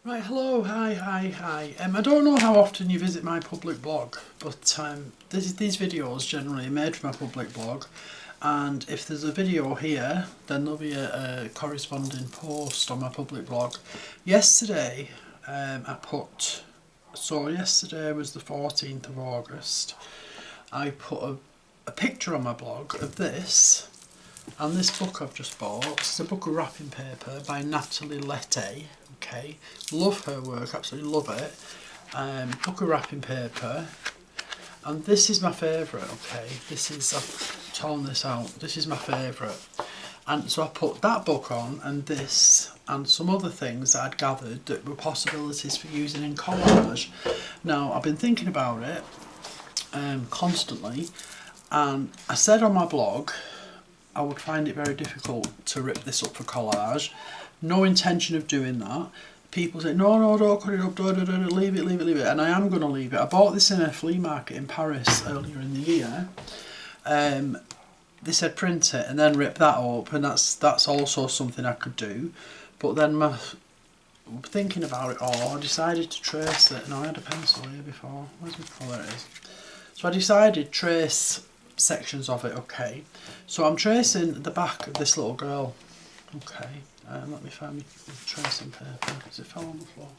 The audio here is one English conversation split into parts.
Right, hello, hi. I don't know how often you visit my public blog, but these videos generally are made for my public blog, and if there's a video here, then there'll be a corresponding post on my public blog. Yesterday, yesterday was the 14th of August, I put a picture on my blog of this, and this book I've just bought. It's a book of wrapping paper by Natalie Lette. Okay, love her work, absolutely love it. Book of wrapping paper, and this is my favourite. Okay, I've torn this out. This is my favourite, and so I put that book on, and this, and some other things that I'd gathered that were possibilities for using in collage. Now I've been thinking about it constantly, and I said on my blog I would find it very difficult to rip this up for collage. No intention of doing that. People say, no, don't cut it up, don't, leave it. And I am going to leave it. I bought this in a flea market in Paris earlier in the year. They said print it and then rip that up, and that's also something I could do. But then thinking about it all, I decided to trace it. No, I had a pencil here before. Where's my colour? There it is. So I decided trace sections of it. Okay, so I'm tracing the back of this little girl. Okay, let me find my tracing paper because it fell on the floor.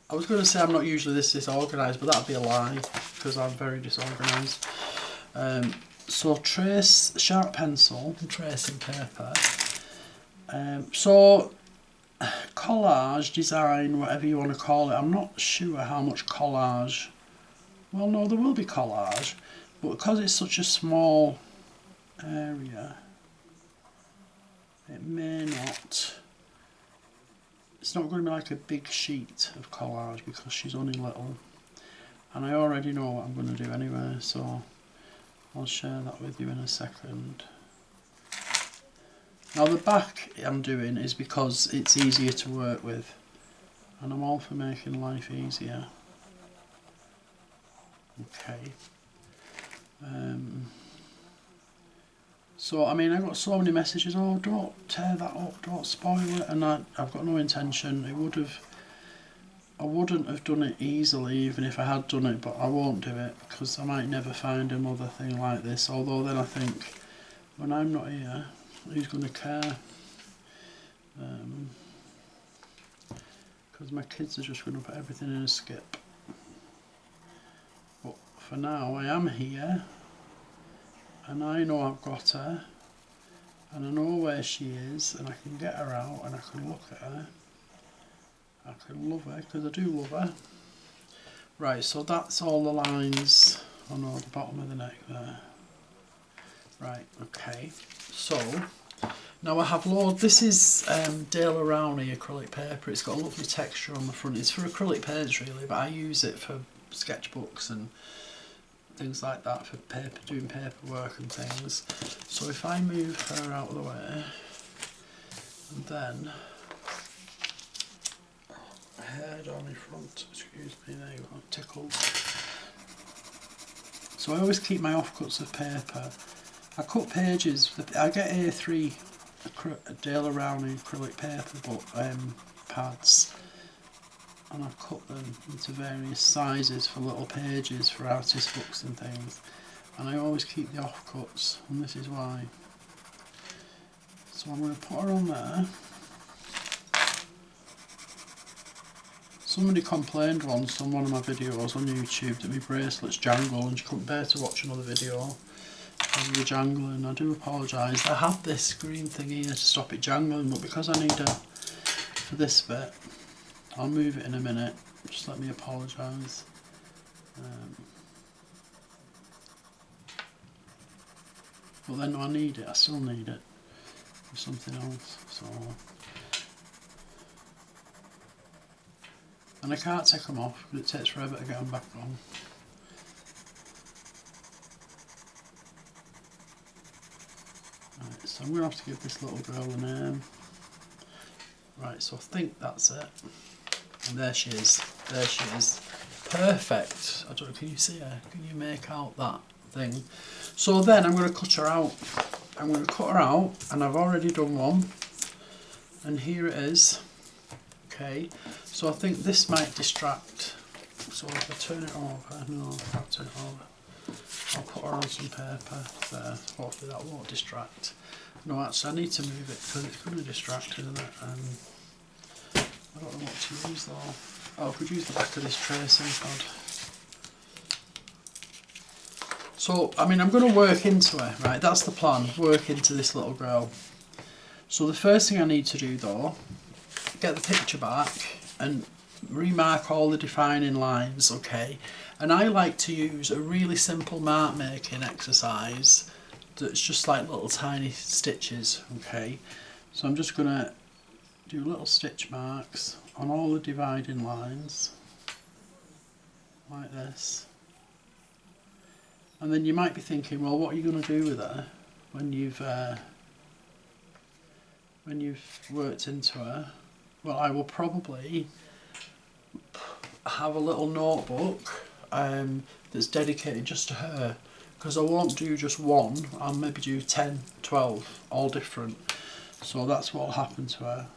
I was going to say I'm not usually this disorganised, but that'd be a lie because I'm very disorganised. So trace, sharp pencil and tracing paper. So collage, design, whatever you want to call it. I'm not sure how much collage. Well, no, there will be collage, but because it's such a small area, it may not. It's not going to be like a big sheet of collage because she's only little, and I already know what I'm going to do anyway, so I'll share that with you in a second. Now the back I'm doing is because it's easier to work with, and I'm all for making life easier. Okay. So I mean, I got so many messages. Oh, don't tear that up, don't spoil it, and I've got no intention. I wouldn't have done it easily even if I had done it, but I won't do it because I might never find another thing like this. Although then I think, when I'm not here, who's going to care? Because my kids are just going to put everything in a skip. But for now, I am here, and I know I've got her, and I know where she is, and I can get her out, and I can look at her. I can love her, because I do love her. Right, so that's all the lines. Oh no, the bottom of the neck there. Right, okay. So, now I have loads. This is Daler Rowney acrylic paper. It's got a lovely texture on the front. It's for acrylic paints really, but I use it for sketchbooks and things like that, for paper, doing paperwork and things. So if I move her out of the way, and then head on in front, excuse me, there you go, tickled. So I always keep my offcuts of paper. I cut pages, I get A3 Daler Rowney acrylic paper pads, and I've cut them into various sizes for little pages for artist books and things, and I always keep the offcuts, and this is why. So I'm going to put her on there. Somebody complained once on one of my videos on YouTube that my bracelets jangle and she couldn't bear to watch another video because of the jangling. I do apologise. I have this green thing here to stop it jangling, but because I need her for this bit, I'll move it in a minute. Just let me apologise. But then I need it. I still need it for something else. So, and I can't take them off because it takes forever to get them back on. Right, so I'm going to have to give this little girl a name. Right, so I think that's it. And there she is. There she is. Perfect. I don't know, can you see her? Can you make out that thing? So then I'm going to cut her out. I'm going to cut her out, and I've already done one. And here it is. Okay, so I think this might distract. So if I turn it over, no, I'll turn it over. I'll put her on some paper there. Hopefully that won't distract. No, actually I need to move it because it's going to distract, isn't it? I don't know what to use though. Oh, I could use the back of this tracing pad. So, I mean, I'm going to work into it, right? That's the plan, work into this little girl. So the first thing I need to do though, get the picture back and remark all the defining lines, okay? And I like to use a really simple mark making exercise that's just like little tiny stitches, okay? So I'm just going to do little stitch marks on all the dividing lines, like this. And then you might be thinking, well, what are you going to do with her when you've worked into her? Well, I will probably have a little notebook that's dedicated just to her, because I won't do just one, I'll maybe do 10, 12, all different. So that's what will happen to her.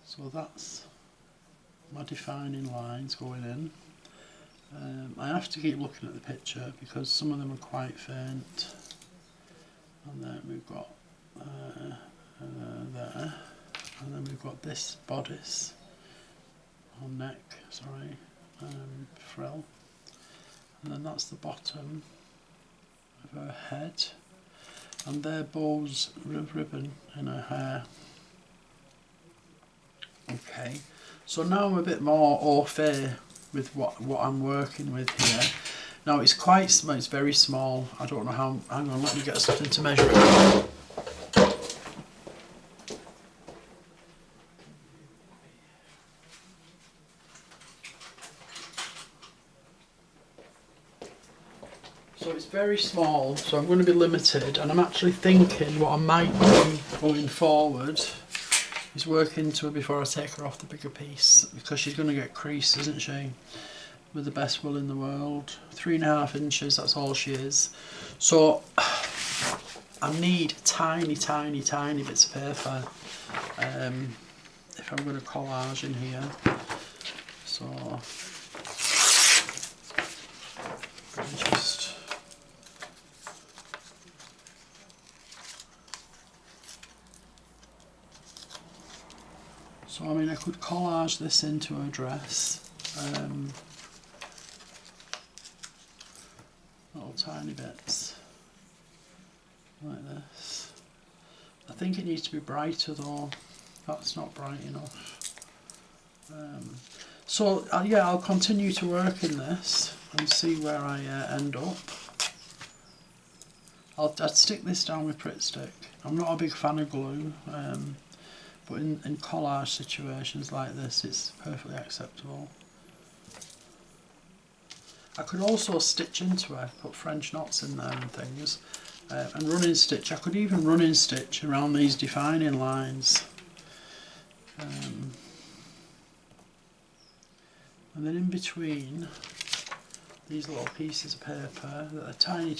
So that's my defining lines going in. I have to keep looking at the picture because some of them are quite faint. And then we've got there, and then we've got this bodice, or neck, sorry, frill, and then that's the bottom of her head, and there bows of ribbon in her hair. Okay, so now I'm a bit more au fait with what I'm working with here. Now it's very small. I don't know how. Hang on, let me get something to measure it. So it's very small, so I'm going to be limited, and I'm actually thinking what I might do going forward is work into her before I take her off the bigger piece, because she's going to get creased, isn't she? With the best will in the world. 3.5 inches, that's all she is. So I need tiny bits of paper if I'm going to collage in here. So just I mean, I could collage this into a dress. Little tiny bits like this. I think it needs to be brighter though. That's not bright enough. So yeah, I'll continue to work in this and see where I end up. I'd stick this down with Pritt Stick. I'm not a big fan of glue, but in collage situations like this, it's perfectly acceptable. I could also stitch into it, put French knots in there and things, and running stitch. I could even running stitch around these defining lines. And then in between these little pieces of paper that are tiny,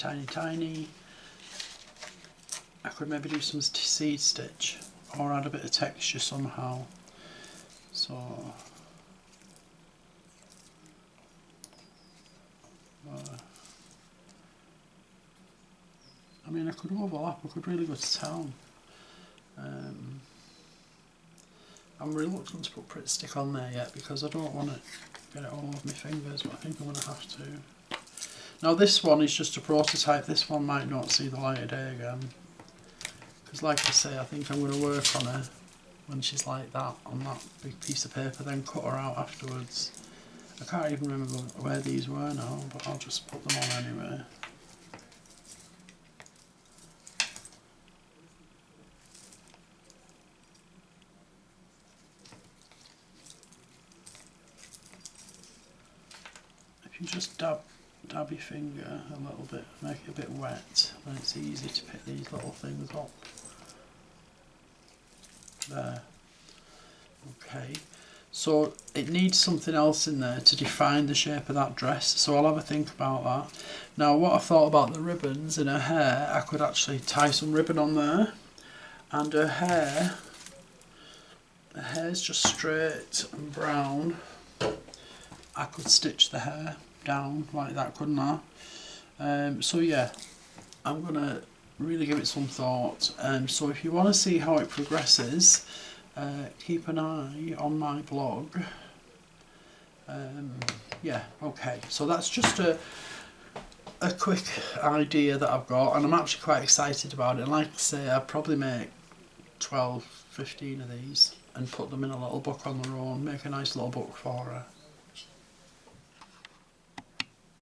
I could maybe do some seed stitch or add a bit of texture somehow. So I mean, I could overlap, I could really go to town. I'm reluctant to put Pritt Stick on there yet because I don't want to get it all over my fingers, but I think I'm going to have to. Now this one is just a prototype, this one might not see the light of day again. Because like I say, I think I'm going to work on her when she's like that, on that big piece of paper, then cut her out afterwards. I can't even remember where these were now, but I'll just put them on anyway. If you just dab your finger a little bit, make it a bit wet, then it's easy to pick these little things up. There. Okay. So it needs something else in there to define the shape of that dress, so I'll have a think about that. Now what I thought about the ribbons in her hair, I could actually tie some ribbon on there, and her hair the hair's just straight and brown, I could stitch the hair down like that, couldn't I? So yeah, I'm gonna really give it some thought. So if you want to see how it progresses, keep an eye on my blog. Yeah, okay, so that's just a quick idea that I've got, and I'm actually quite excited about it. And like I say, I'll probably make 12, 15 of these and put them in a little book on their own, make a nice little book for her.